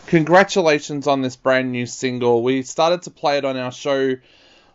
Congratulations on this brand new single. We started to play it on our show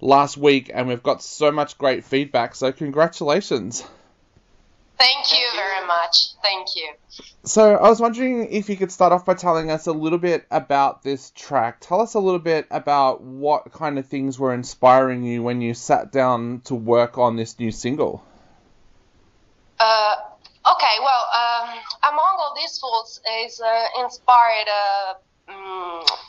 last week and we've got so much great feedback, so congratulations. Thank you very much. Thank you. So I was wondering if you could start off by telling us a little bit about this track. Tell us a little bit about what kind of things were inspiring you when you sat down to work on this new single. Okay, well, Among All These Fools is inspired,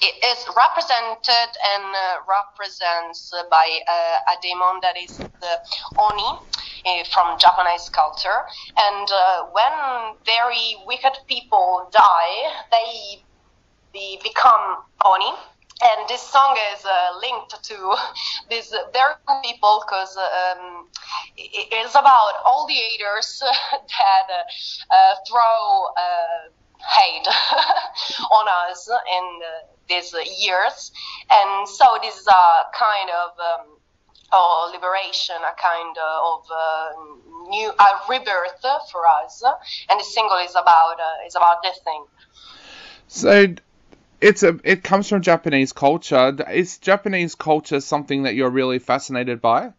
it is represented and represents by a demon that is the Oni from Japanese culture. And when very wicked people die, they become Oni. And this song is linked to these very cool people because it is about all the haters that throw hate on us in these years. And so this is a kind of liberation, a kind of new rebirth for us. And the single is about this thing. So it comes from Japanese culture. Is Japanese culture something that you're really fascinated by?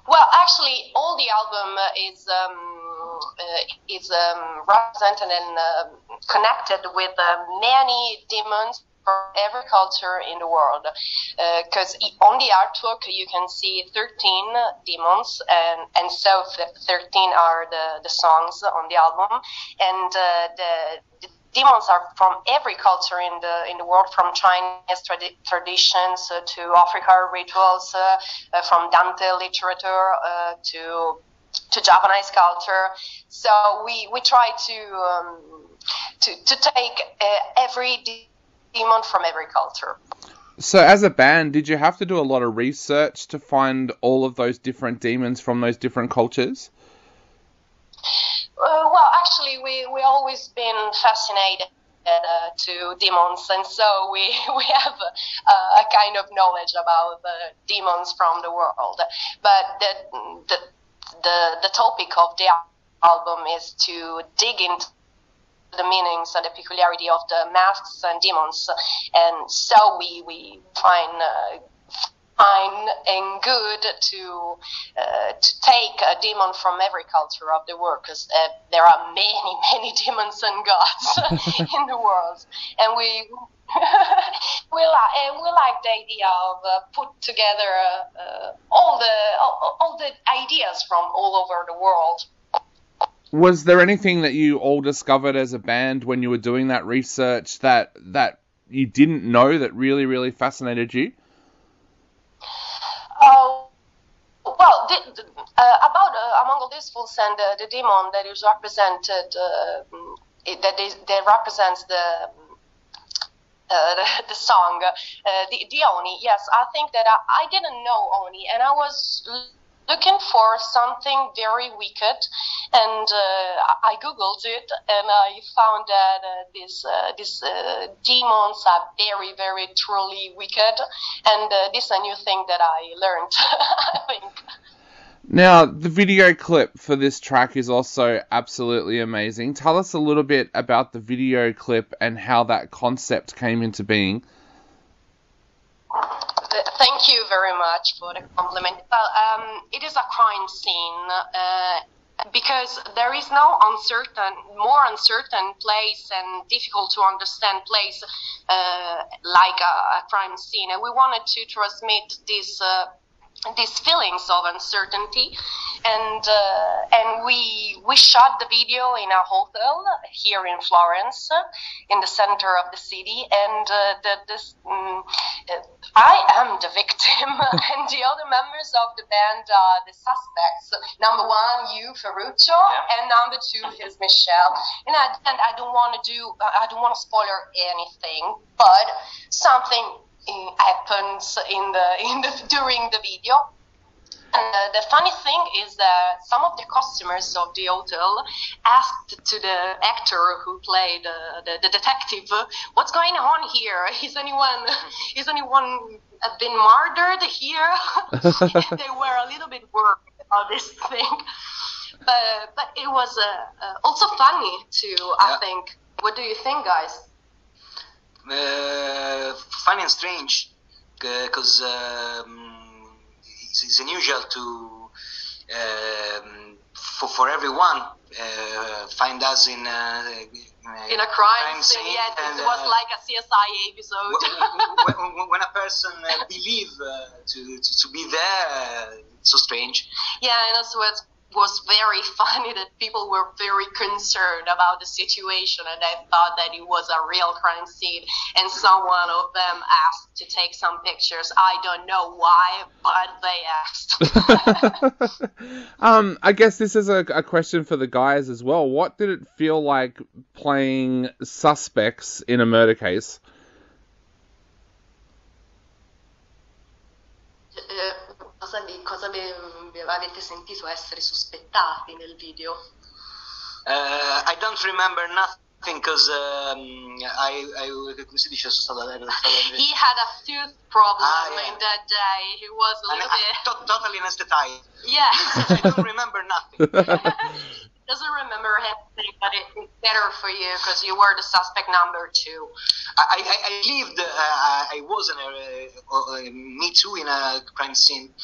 Well, actually, all the album is represented and connected with many demons from every culture in the world. Because on the artwork you can see 13 demons, and so 13 are the songs on the album, and the demons are from every culture in the world, from Chinese traditions to African rituals, from Dante literature to Japanese culture. So we try to take every demon from every culture. So as a band, did you have to do a lot of research to find all of those different demons from those different cultures? Well, actually, we always been fascinated to demons, and so we have a kind of knowledge about demons from the world. But the topic of the album is to dig into the meanings and the peculiarity of the masks and demons, and so we find fine and good to take a demon from every culture of the world, because there are many demons and gods in the world, and we like the idea of put together all the ideas from all over the world. Was there anything that you all discovered as a band when you were doing that research that you didn't know that really fascinated you? Well, about Among All These Fools and the demon that is represented, that represents the song, the Oni. Yes, I think that I didn't know Oni, and I was looking for something very wicked, and I googled it, and I found that these demons are very truly wicked, and this is a new thing that I learned. I think. Now, the video clip for this track is also absolutely amazing. Tell us a little bit about the video clip and how that concept came into being. Thank you very much for the compliment. Well, it is a crime scene because there is no more uncertain place and difficult to understand place like a crime scene. And we wanted to transmit these feelings of uncertainty, and we shot the video in a hotel here in Florence, in the center of the city, and I am the victim, and the other members of the band are the suspects. Number one, you, Ferruccio, and number two is Michelle. And I don't want to spoiler anything, but something happens during the video. And the funny thing is that some of the customers of the hotel asked to the actor who played the detective, "What's going on here? Is anyone been murdered here?" They were a little bit worried about this thing, but it was also funny too. I think. What do you think, guys? Funny and strange, because it's unusual to for everyone find us in a crime scene. Yeah, it was like a CSI episode. when a person believes to be there, it's so strange. Yeah, and also it was very funny that people were very concerned about the situation, and they thought that it was a real crime scene, and someone of them asked to take some pictures. I don't know why, but they asked. I guess this is a question for the guys as well. What did it feel like playing suspects in a murder case? Cosa avete sentito essere sospettati nel video? I don't remember nothing because come si dice, he had a tooth problem in that day. He was a little bit totally anesthetized. Yeah. I don't remember nothing. Doesn't remember anything, but it's better for you because you were the suspect number 2. I lived. I was me too in a crime scene.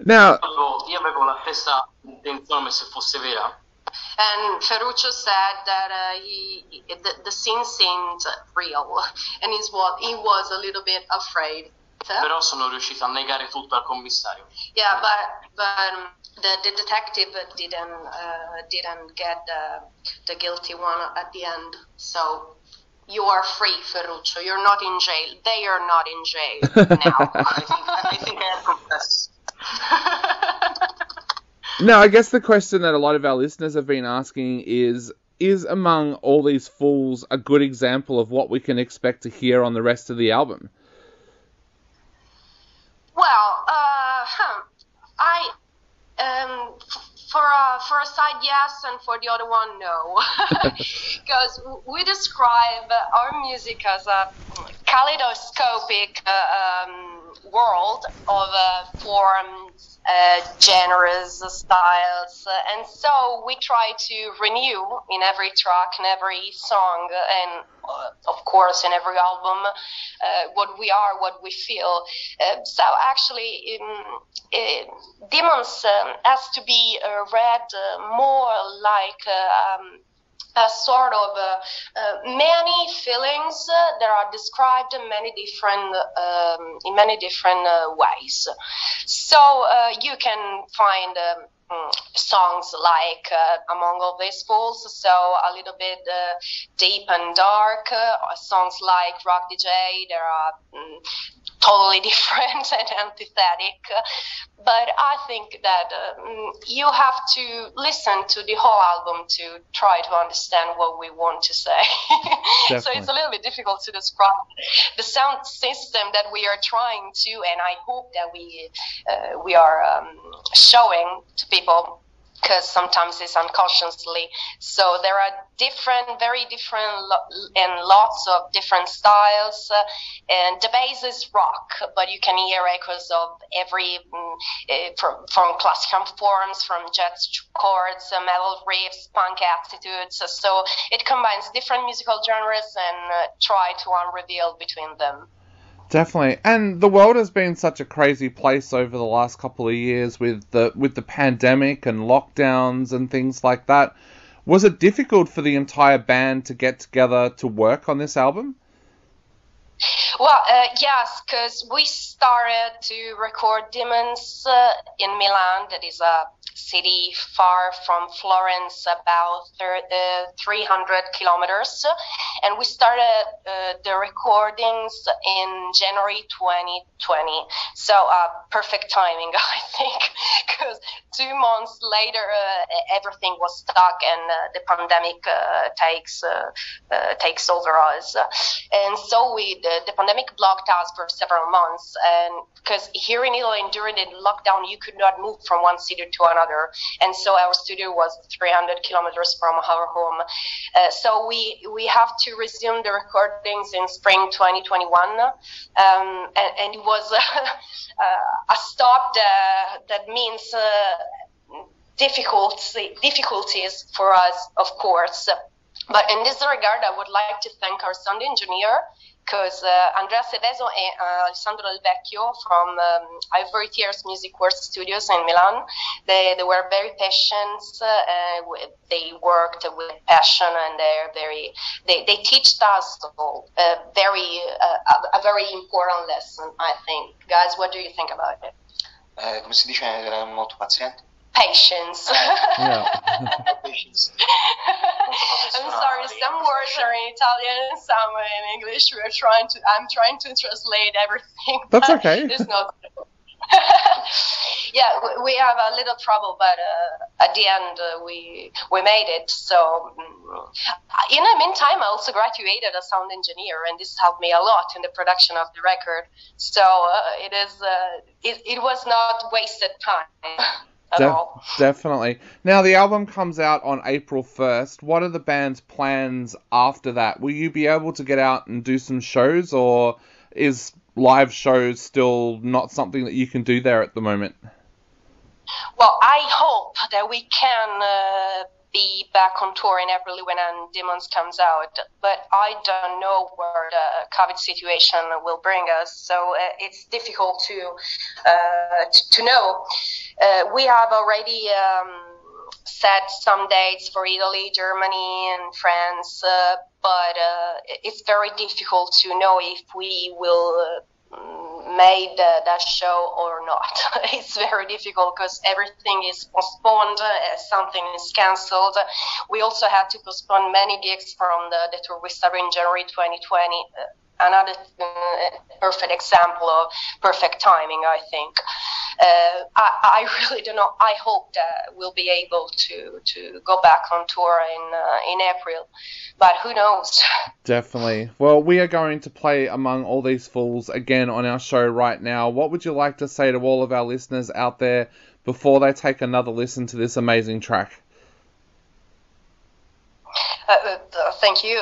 Now, io avevo la stessa intenzione se fosse vera. And Ferruccio said that the scene seemed real, and he was a little bit afraid. Però sono riuscito a negare tutto al commissario. Yeah, but the detective didn't get the guilty one at the end. So you are free, Ferruccio. You're not in jail. They are not in jail now. I think I have confessed. Now, I guess the question that a lot of our listeners have been asking is Among All These Fools a good example of what we can expect to hear on the rest of the album? Well, for a side yes, and for the other one no, because we describe our music as a kaleidoscopic world of forms, genres, styles, and so we try to renew in every track, in every song, and of course in every album, what we are, what we feel. So actually, Demons has to be read more like a sort of many feelings that are described in many different ways. So you can find songs like Among All These Fools, so a little bit deep and dark. Songs like Rock DJ, they are totally different and antithetic. But I think that you have to listen to the whole album to try to understand what we want to say. So it's a little bit difficult to describe the sound system that we are trying to, and I hope that we are showing to people, because sometimes it's unconsciously. So there are very different, and lots of different styles. And the bass is rock, but you can hear echoes of every, from classical forms, from jazz chords, metal riffs, punk attitudes. So it combines different musical genres and try to unreveal between them. Definitely. And the world has been such a crazy place over the last couple of years with the pandemic and lockdowns and things like that. Was it difficult for the entire band to get together to work on this album? Well, yes, because we started to record Demons in Milan, that is a city far from Florence, about 300 kilometers. And we started the recordings in January 2020. So perfect timing, I think, because 2 months later, everything was stuck and the pandemic takes over us. And so the pandemic blocked us for several months, and because here in Italy during the lockdown you could not move from one city to another, and so our studio was 300 kilometers from our home. So we have to resume the recordings in spring 2021, and it was a stop that means difficulties for us, of course. But in this regard, I would like to thank our sound engineer, because Andrea Seveso and Alessandro Del Vecchio from Ivory Tears Music Works Studios in Milan, they were very patient. They worked with passion, and they teach us a very important lesson, I think. Guys, what do you think about it? Come si dice, era molto paziente. Patience. Yeah. Patience. I'm sorry, some words are in Italian, some in English. I'm trying to translate everything. That's okay. It's not. Yeah, we have a little trouble, but at the end we made it. So in the meantime, I also graduated as sound engineer, and this helped me a lot in the production of the record. So it was not wasted time. Definitely. Now, the album comes out on April 1st. What are the band's plans after that? Will you be able to get out and do some shows, or is live shows still not something that you can do there at the moment? Well, I hope that we can be back on tour in April when Demons comes out, but I don't know where the COVID situation will bring us, so it's difficult to know. We have already set some dates for Italy, Germany, and France, but it's very difficult to know if we will made that show or not. It's very difficult because everything is postponed, something is cancelled. We also had to postpone many gigs from the tour we started in January 2020. Another perfect example of perfect timing, I think. I really don't know. I hope that we'll be able to go back on tour in April, but who knows? Definitely. Well, we are going to play Among All These Fools again on our show right now. What would you like to say to all of our listeners out there before they take another listen to this amazing track? Thank you.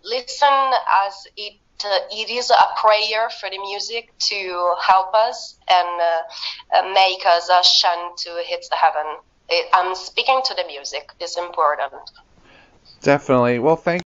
Listen, as it is a prayer for the music to help us and make us shun to hit the heaven. I'm speaking to the music. It's important. Definitely. Well, thank